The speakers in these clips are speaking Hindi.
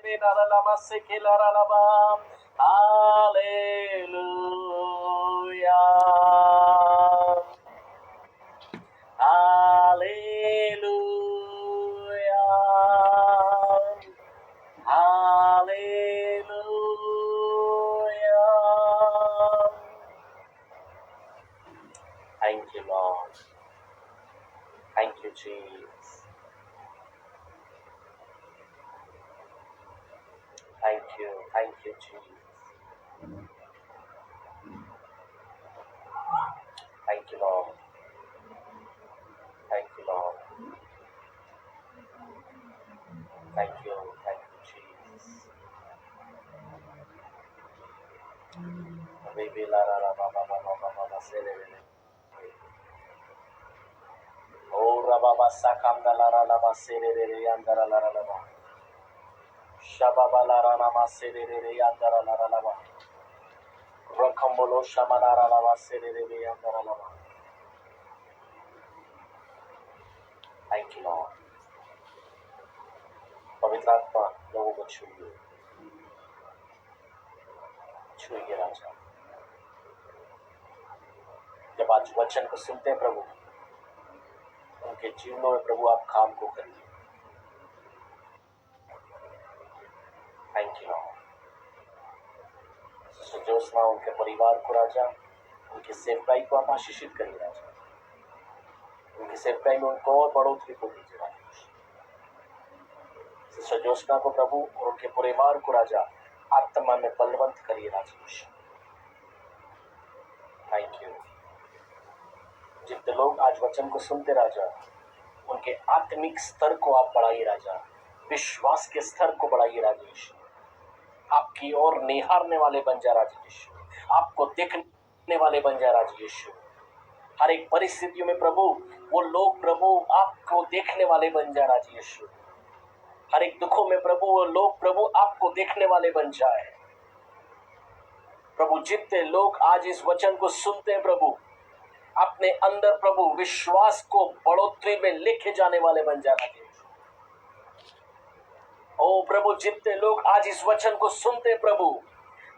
be nara lama se ke lara lama. Hallelujah. Hallelujah. Hallelujah. Thank you, Lord. Thank you, Jesus. Thank you, Jesus. Thank you, Lord. Thank you, Lord. Thank you, Jesus. Baby, la la la, ba ba ba ba ba ba, say le le. Oh, ra ba ba sa kam da la la la ba, say le le le, yanda la la la ba. Shaba ba la la la ba, say le le le, yanda la la la ba. Rakambolo shama la la la ba, say le le le, yanda la la ba. Thank you, Lord. पवित्र आत्मा लोगों को छूइए राजा। जब आज वचन को सुनते हैं प्रभु, उनके जीवनों में प्रभु आप काम को करिए। Thank you Lord. Sister Jyotsna, उनके परिवार को राजा, उनकी सेवकाई को आप आशीषित करिए राजा। उनकी सेवकाई में उनको और बढ़ोतरी को दीजिए राजा। सिस्टर ज्योत्सना को प्रभु और उनके परिवार को राजा आत्मा में बलवंत करिए राजा। Thank you. जितने लोग आज वचन को सुनते राजा, उनके आत्मिक स्तर को आप बढ़ाइए राजा, विश्वास के स्तर को बढ़ाइए राजा यीशु। आपकी ओर निहारने वाले बन जा राजा यीशु, आपको देखने वाले बन जा राजा यीशु। हर एक परिस्थितियों में प्रभु वो लोग प्रभु आपको देखने वाले बन जा राजा यीशु। हर एक दुखों में प्रभु वो लोग प्रभु आपको देखने वाले बन जाए प्रभु। जितने लोग आज इस वचन को सुनते हैं प्रभु, अपने अंदर प्रभु विश्वास को बढ़ोतरी में लेके जाने वाले बन जाना चाहिए। ओ प्रभु, जितने लोग आज इस वचन को सुनते हैं प्रभु,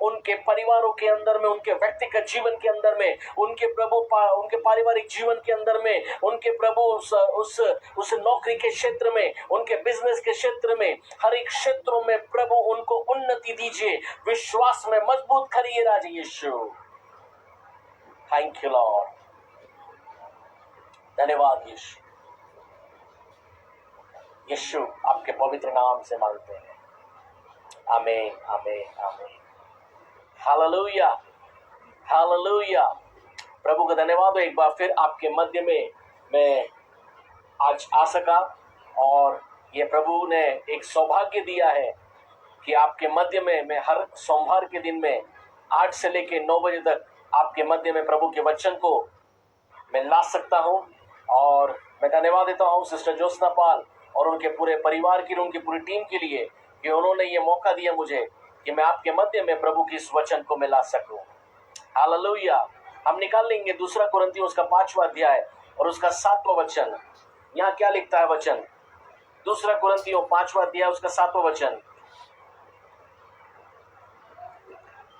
उनके परिवारों के अंदर में, उनके व्यक्तिगत जीवन के अंदर में, उनके प्रभु उनके पारिवारिक जीवन के अंदर में, उनके प्रभु उस नौकरी के क्षेत्र में, उनके बिजनेस के क्षेत्र में, हर एक क्षेत्रों में प्रभु उनको उन्नति दीजिए, विश्वास में मजबूत करिए राजा यीशु। Thank you lord. धन्यवाद यीशु। यीशु आपके पवित्र नाम से मांगते हैं, आमीन आमीन आमीन। Hallelujah hallelujah. प्रभु का धन्यवाद हो। एक बार फिर आपके मध्य में मैं आज आ सका, और ये प्रभु ने एक सौभाग्य दिया है कि आपके मध्य में मैं हर सोमवार के दिन में 8 से लेके 9 बजे तक आपके मध्य में प्रभु के वचन को मैं ला सकता हूँ। और मैं धन्यवाद देता हूँ सिस्टर ज्योत्सना पाल और उनके पूरे परिवार की, उनकी पूरी टीम के लिए कि उन्होंने ये मौका दिया मुझे कि मैं आपके मध्य में प्रभु की इस वचन को मैं ला सकूं। हालेलुया। हम निकाल लेंगे 2 कुरिन्थियों उसका 5वां अध्याय और उसका 7वां वचन। यहाँ क्या लिखता है वचन? 2 कुरिन्थियों 5वां अध्याय उसका 7वां वचन।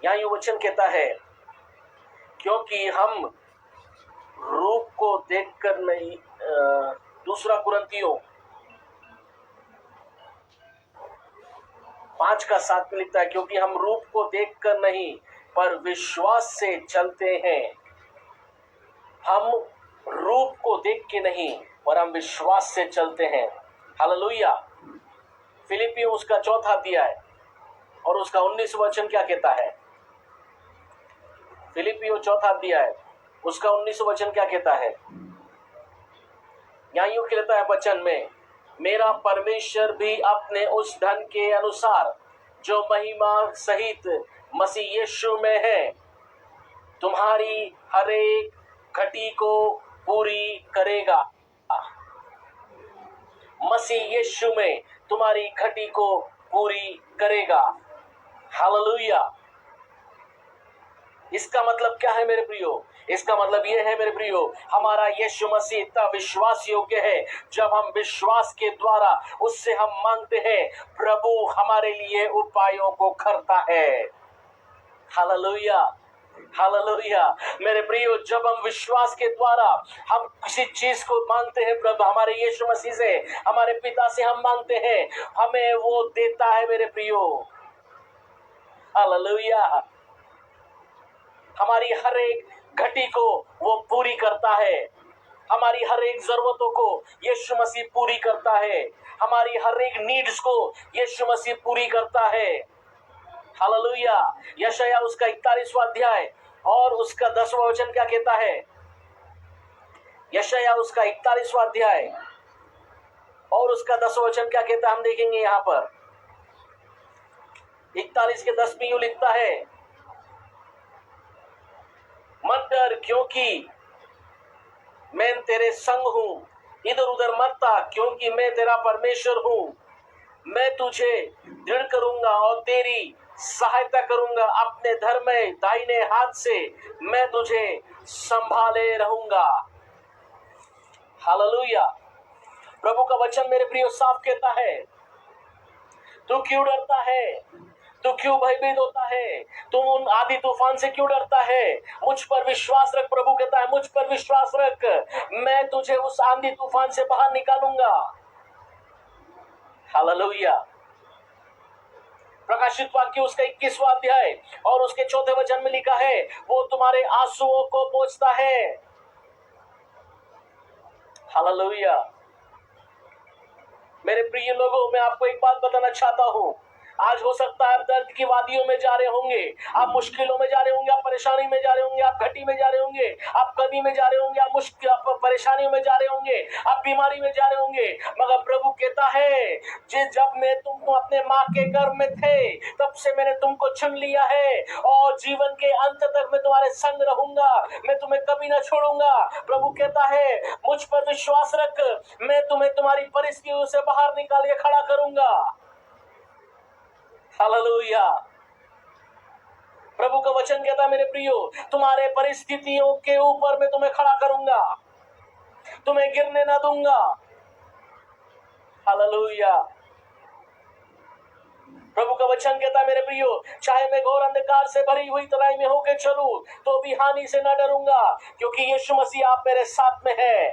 यहाँ ये वचन कहता है, क्योंकि हम रूप को देखकर नहीं, 2 कुरिन्थियों 5:7 में लिखता है, क्योंकि हम रूप को देखकर नहीं पर विश्वास से चलते हैं। हम रूप को देख के नहीं पर हम विश्वास से चलते हैं। हालेलुया। फिलिपियों उसका 4वां अध्याय और उसका 19वां वचन क्या कहता है? फिलिपियों 4वां अध्याय उसका 19वां वचन क्या कहता है? यहाँ यूं कहता है वचन में, मेरा परमेश्वर भी अपने उस धन के अनुसार जो महिमा सहित मसीह यीशु में है, तुम्हारी हर एक घटी को पूरी करेगा। मसीह यीशु में तुम्हारी घटी को पूरी करेगा। हालेलुया। इसका मतलब क्या है मेरे प्रियो? इसका मतलब यह है मेरे प्रियो, हमारा यीशु मसीह इतना विश्वास योग्य है, जब हम विश्वास के द्वारा उससे हम मांगते हैं, प्रभु हमारे लिए उपायों को करता है। Hallelujah, hallelujah. मेरे प्रियो, जब हम विश्वास के द्वारा हम किसी चीज को मांगते हैं, प्रभु हमारे यीशु मसीह से, हमारे पिता से हम मांगते हैं, हमें वो देता है मेरे प्रियो। हालेलुया। हमारी हर एक घटी को वो पूरी करता है, हमारी हर एक जरूरतों को यीशु मसीह पूरी करता है, हमारी हर एक नीड्स को यीशु मसीह पूरी करता है। हालेलुया। यशायाह उसका 41वां अध्याय और उसका 10वां वचन क्या कहता है? यशायाह उसका 41वां अध्याय और उसका 10वां वचन क्या कहता है, हम देखेंगे यहां पर। 41 के 10 में यूं लिखता है, मत डर क्योंकि मैं तेरे संग हूं, इधर उधर मत ताक क्योंकि मैं तेरा परमेश्वर हूं। मैं तुझे दृढ़ करूंगा और तेरी सहायता करूंगा, अपने धर्म में दाहिने हाथ से मैं तुझे संभाले रहूंगा। हालेलुया। प्रभु का वचन मेरे प्रियो साफ कहता है, तू क्यों डरता है, तू क्यों भयभीत होता है, तुम उन आधी तूफान से क्यों डरता है? मुझ पर विश्वास रख। प्रभु कहता है, मुझ पर विश्वास रख, मैं तुझे उस आंधी तूफान से बाहर निकालूंगा। हालेलुया। प्रकाशित वाक्य उसका 21वां अध्याय और उसके 4 वचन में लिखा है, वो तुम्हारे आंसुओं को पोंछता है। हालेलुया। मेरे प्रिय लोगों, मैं आपको एक बात बताना चाहता हूं, आज हो सकता है आप दर्द की वादियों में जा रहे होंगे, आप मुश्किलों में जा रहे होंगे, आप परेशानी में जा रहे होंगे, आप घटी में जा रहे होंगे, आप कमी में जा रहे होंगे, आप मुश्किल परेशानियों में जा रहे होंगे, आप बीमारी में जा रहे होंगे, मगर प्रभु कहता है, जब मैं तुम अपने माँ के गर्भ में थे तब से मैंने तुमको चुन लिया है और जीवन के अंत तक मैं तुम्हारे संग रहूंगा, मैं तुम्हें कभी ना छोड़ूंगा। प्रभु कहता है, मुझ पर विश्वास रख, मैं तुम्हें तुम्हारी परिस्थितियों से बाहर निकाल के खड़ा करूंगा। हालेलुया। प्रभु का वचन कहता है, मेरे प्रियो, तुम्हारे परिस्थितियों के ऊपर मैं तुम्हें खड़ा करूंगा, तुम्हें गिरने ना दूंगा। हालेलुया। प्रभु का वचन कहता है, मेरे प्रियो, चाहे मैं घोर अंधकार से भरी हुई तराई में होकर चलूं तो भी हानि से न डरूंगा, क्योंकि यीशु मसीह आप मेरे साथ में है।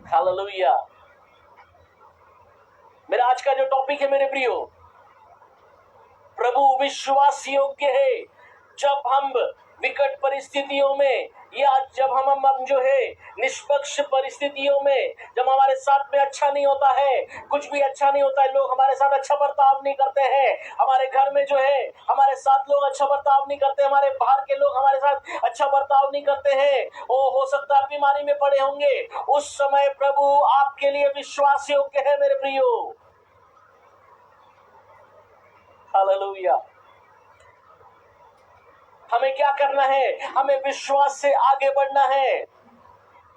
हालेलुया। मेरा आज का जो टॉपिक है मेरे प्रियो, प्रभु विश्वास योग्य है। जब हम विकट परिस्थितियों में या जब हम जो है निष्पक्ष परिस्थितियों में, जब हमारे साथ में अच्छा नहीं होता है, कुछ भी अच्छा नहीं होता है, लोग हमारे साथ अच्छा बर्ताव नहीं करते हैं, हमारे घर में जो है हमारे साथ लोग अच्छा बर्ताव नहीं करते, हमारे बाहर के लोग हमारे साथ अच्छा बर्ताव नहीं करते हैं, वो हो सकता है बीमारी में पड़े होंगे, उस समय प्रभु आपके लिए विश्वास योग्य है मेरे प्रियो। हालेलुया। हमें क्या करना है? हमें विश्वास से आगे बढ़ना है।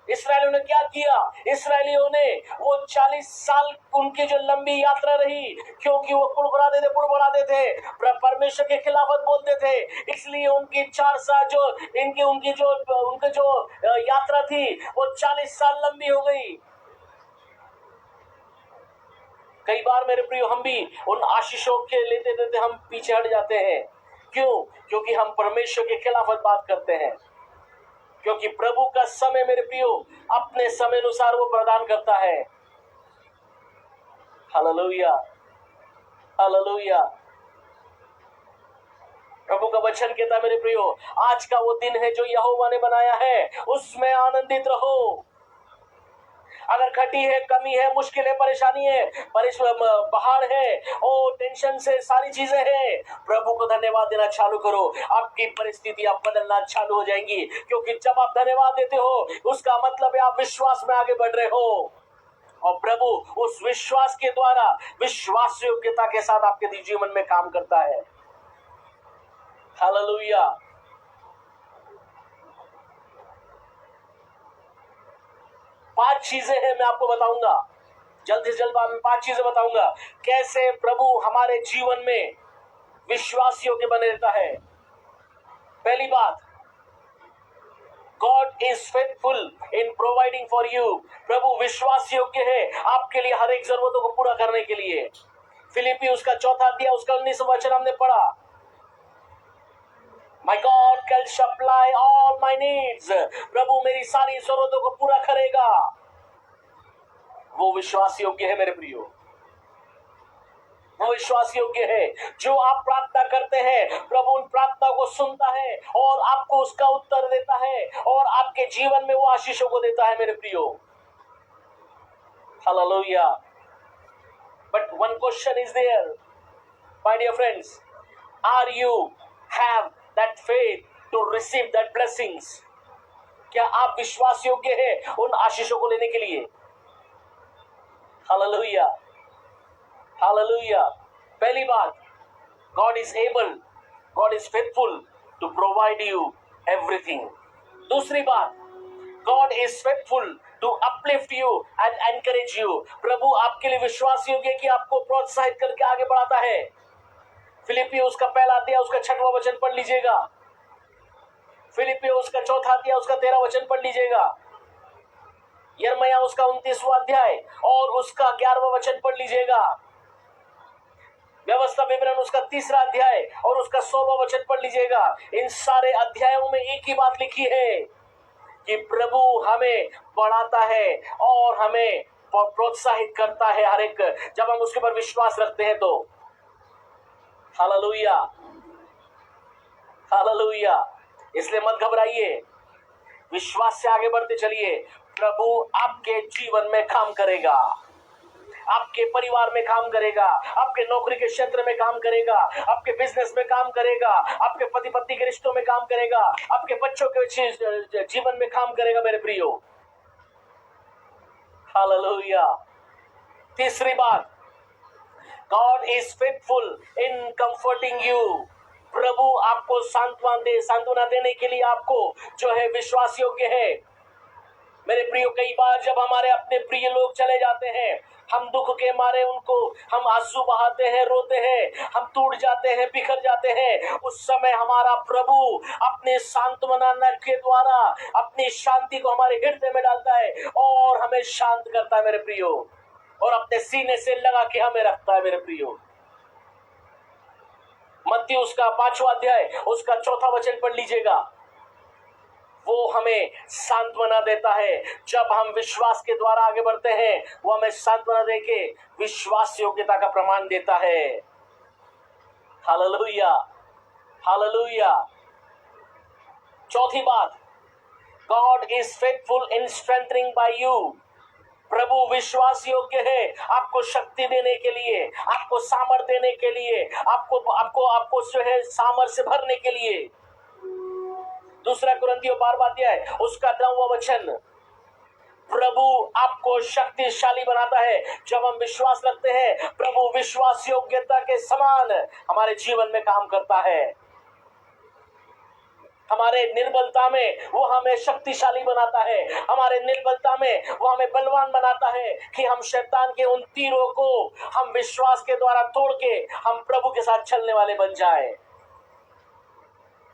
इस्राएलियों ने क्या किया? इस्राएलियों ने वो 40 साल उनकी जो लंबी यात्रा रही, क्योंकि वो बुड़बुड़ाते थे, परमेश्वर के खिलाफत बोलते थे, इसलिए उनकी 4 साल जो उनकी जो यात्रा थी वो 40 साल लंबी हो गई। कई बार मेरे प्रियो, हम भी उन आशीषों के लेते देते हम पीछे हट जाते हैं। क्यों? क्योंकि हम परमेश्वर के खिलाफत बात करते हैं। क्योंकि प्रभु का समय मेरे प्रियो अपने समय अनुसार वो प्रदान करता है। Hallelujah, hallelujah. प्रभु का वचन कहता है मेरे प्रियो, आज का वो दिन है जो यहोवा ने बनाया है, उसमें आनंदित रहो। अगर घटी है, कमी है, मुश्किल है, परेशानी है, बाहर है, ओ टेंशन से सारी चीजें हैं, प्रभु को धन्यवाद देना चालू करो, आपकी परिस्थिति आप बदलना चालू हो जाएंगी। क्योंकि जब आप धन्यवाद देते हो उसका मतलब है आप विश्वास में आगे बढ़ रहे हो, और प्रभु उस विश्वास के द्वारा विश्वास योग्यता के साथ आपके जीवन में काम करता है। हालेलुया। पांच चीजें हैं, मैं आपको बताऊंगा, जल्द से जल्द मैं 5 चीजें बताऊंगा कैसे प्रभु हमारे जीवन में विश्वास योग्य बने रहता है। पहली बात, God is faithful in providing for you. प्रभु विश्वास योग्य है आपके लिए हर एक जरूरतों को पूरा करने के लिए। फिलिपी उसका 4 अध्याय उसका 19 वचन हमने पढ़ा। My God shall supply all my needs. प्रभु मेरी सारी जरूरतों को पूरा करेगा। वो विश्वास योग्य है मेरे प्रियो, वो विश्वास योग्य है। जो आप प्रार्थना करते हैं प्रभु उन प्रार्थनाओं को सुनता है और आपको उसका उत्तर देता है और आपके जीवन में वो आशीषों को देता है मेरे प्रियो। Hallelujah. But one question is there, my dear friends, are you have that faith to receive that blessings? क्या आप विश्वास योग्य है उन आशीषों को लेने के लिए? Hallelujah, hallelujah. पहली बात, God is able, God is faithful to provide you everything. दूसरी बात, God is faithful to uplift you and encourage you. प्रभु आपके लिए विश्वास योग्य है कि आपको प्रोत्साहित करके आगे बढ़ाता है। फिलिपी उसका 1 अध्याय उसका 6वां वचन पढ़ लीजिएगा। फिलिपी उसका 4 अध्याय उसका 13 वचन पढ़ लीजिएगा। यिर्मयाह उसका 29वां अध्याय और उसका 11वां वचन पढ़ लीजिएगा। व्यवस्था विवरण उसका 3 अध्याय और उसका 16वां वचन पढ़ लीजिएगा। इन सारे अध्यायों में एक ही बात लिखी है कि प्रभु हमें बढ़ाता है और हमें प्रोत्साहित करता है हर एक, जब हम उसके ऊपर विश्वास रखते हैं तो। Hallelujah, hallelujah. इसलिए मत घबराइए, विश्वास से आगे बढ़ते चलिए। प्रभु आपके जीवन में काम करेगा, आपके परिवार में काम करेगा, आपके नौकरी के क्षेत्र में काम करेगा, आपके बिजनेस में काम करेगा, आपके पति पत्नी के रिश्तों में काम करेगा, आपके बच्चों के जीवन में काम करेगा मेरे प्रियो। हालेलुया। तीसरी बात, God is faithful in comforting you. प्रभु आपको सांत्वना देने के लिए आपको जो है विश्वास योग्य है मेरे प्रियो। कई बार जब हमारे अपने प्रिय लोग चले जाते हैं, हम दुख के मारे उनको हम आंसू बहाते हैं, रोते हैं, हम टूट जाते हैं, बिखर जाते हैं। उस समय हमारा प्रभु अपने सांत्वना के द्वारा अपनी शांति को हमारे हृदय में डालता है और हमें शांत करता है मेरे प्रियो, और अपने सीने से लगा के हमें रखता है मेरे प्रियो। मत्ती उसका 5वां अध्याय उसका 4वां वचन पढ़ लीजिएगा। वो हमें सांत्वना देता है जब हम विश्वास के द्वारा आगे बढ़ते हैं। वो हमें सांत्वना देके विश्वास योग्यता का प्रमाण देता है। Hallelujah, hallelujah. चौथी बात, God is faithful in strengthening by you. प्रभु विश्वास योग्य है आपको शक्ति देने के लिए, आपको सामर्थ देने के लिए, आपको जो है सामर्थ से भरने के लिए। 2 कुरिन्थियों 12वां अध्याय उसका 9वां वचन, प्रभु आपको शक्तिशाली बनाता है जब हम विश्वास रखते हैं। प्रभु विश्वास योग्यता के समान हमारे जीवन में काम करता है। हमारे निर्बलता में वो हमें शक्तिशाली बनाता है, हमारे निर्बलता में वो हमें बलवान बनाता है कि हम शैतान के उन तीरों को हम विश्वास के द्वारा तोड़ के हम प्रभु के साथ चलने वाले बन जाए।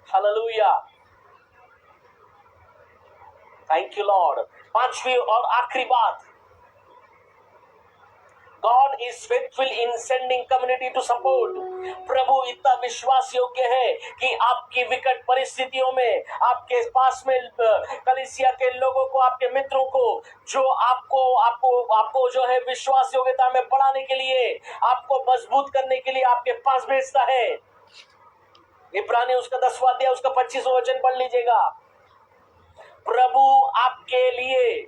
Hallelujah, thank you Lord. पांचवी और आखिरी बात, God is faithful in sending community to support. प्रभु इतना विश्वास योग्य है कि आपकी विकट परिस्थितियों में आपके पास में कलीसिया के लोगों को, आपके मित्रों को, जो आपको जो है विश्वास योग्यता में बढ़ाने के लिए, आपको मजबूत करने के लिए आपके पास भेजता है। इब्रानी उसका 10वां अध्याय उसका 25वां वचन पढ़ लीजिएगा। प्रभु आपके लिए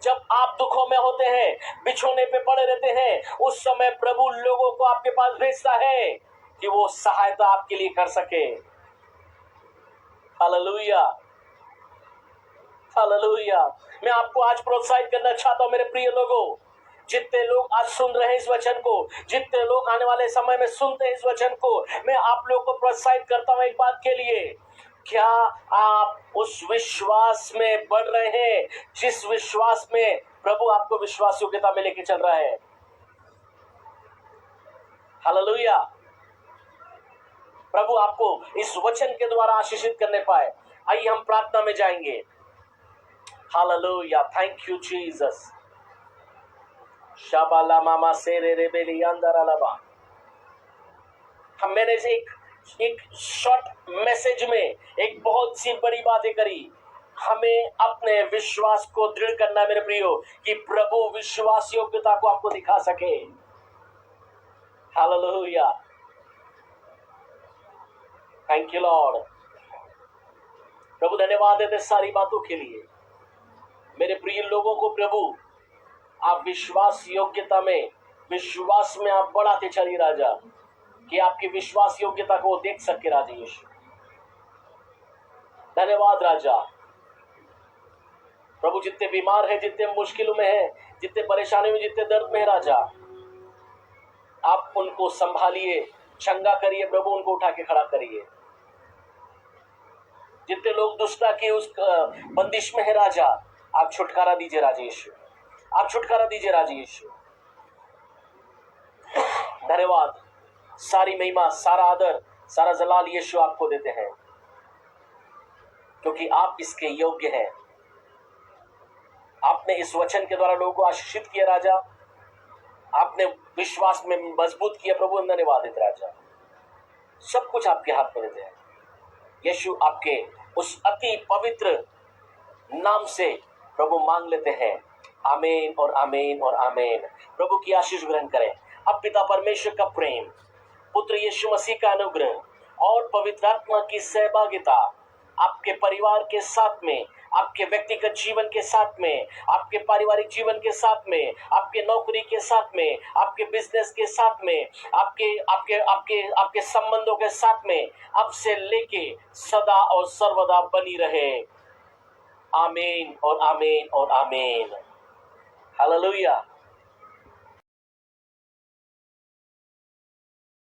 जब आप दुखों में होते हैं, बिछोने पे पड़े रहते हैं, उस समय प्रभु लोगों को आपके पास भेजता है कि वो सहायता आपके लिए कर सके। Hallelujah, hallelujah. मैं आपको आज प्रोत्साहित करना चाहता हूं मेरे प्रिय लोगों, जितने लोग आज सुन रहे हैं इस वचन को, जितने लोग आने वाले समय में सुनते हैं इस वचन को, मैं आप लोगों को प्रोत्साहित करता हूं एक बात के लिए, क्या आप उस विश्वास में बढ़ रहे हैं जिस विश्वास में प्रभु आपको विश्वास योग्यता में लेके चल रहा है? हालेलुया। प्रभु आपको इस वचन के द्वारा आशीषित करने पाए। आइए हम प्रार्थना में जाएंगे। Hallelujah, thank you Jesus. शाबाला मामा सेरे रे बेली अंदर अलबा। हम मैंने से एक शॉर्ट मैसेज में एक बहुत सी बड़ी बातें करी। हमें अपने विश्वास को दृढ़ करना मेरे प्रियो, कि प्रभु विश्वास योग्यता को आपको दिखा सके। Hallelujah, thank you lord. प्रभु धन्यवाद देते सारी बातों के लिए। मेरे प्रिय लोगों को प्रभु आप विश्वास योग्यता में, विश्वास में आप बढ़ाते चलिए राजा, कि आपकी विश्वास योग्यता को देख सके राजा यीशु। धन्यवाद राजा। प्रभु जितने बीमार हैं, जितने मुश्किलों में हैं, जितने परेशानी में, जितने दर्द में है राजा, आप उनको संभालिए, चंगा करिए प्रभु, उनको उठा के खड़ा करिए। जितने लोग दुष्टता की उस बंदिश में है राजा, आप छुटकारा दीजिए राजा यीशु, आप छुटकारा दीजिए राजा यीशु। धन्यवाद, सारी महिमा, सारा आदर, सारा जलाल यीशु आपको देते हैं, क्योंकि आप इसके योग्य हैं। आपने इस वचन के द्वारा लोगों को आशीषित किया राजा, आपने विश्वास में मजबूत किया प्रभु। धन्यवाद राजा, सब कुछ आपके हाथ में देते हैं यीशु। आपके उस अति पवित्र नाम से प्रभु मांग लेते हैं। आमीन और आमीन और आमीन। प्रभु की आशीष ग्रहण करें। अब पिता परमेश्वर का प्रेम, पुत्र यीशु मसीह का अनुग्रह और पवित्र आत्मा की सहभागिता आपके परिवार के साथ में, आपके व्यक्तिगत जीवन के साथ में, आपके पारिवारिक जीवन के साथ में, आपके नौकरी के साथ में, आपके बिजनेस के साथ में, आपके आपके आपके आपके संबंधों के साथ में, अब से लेके सदा और सर्वदा बनी रहे। आमीन और आमीन और आमीन। हालेलुया।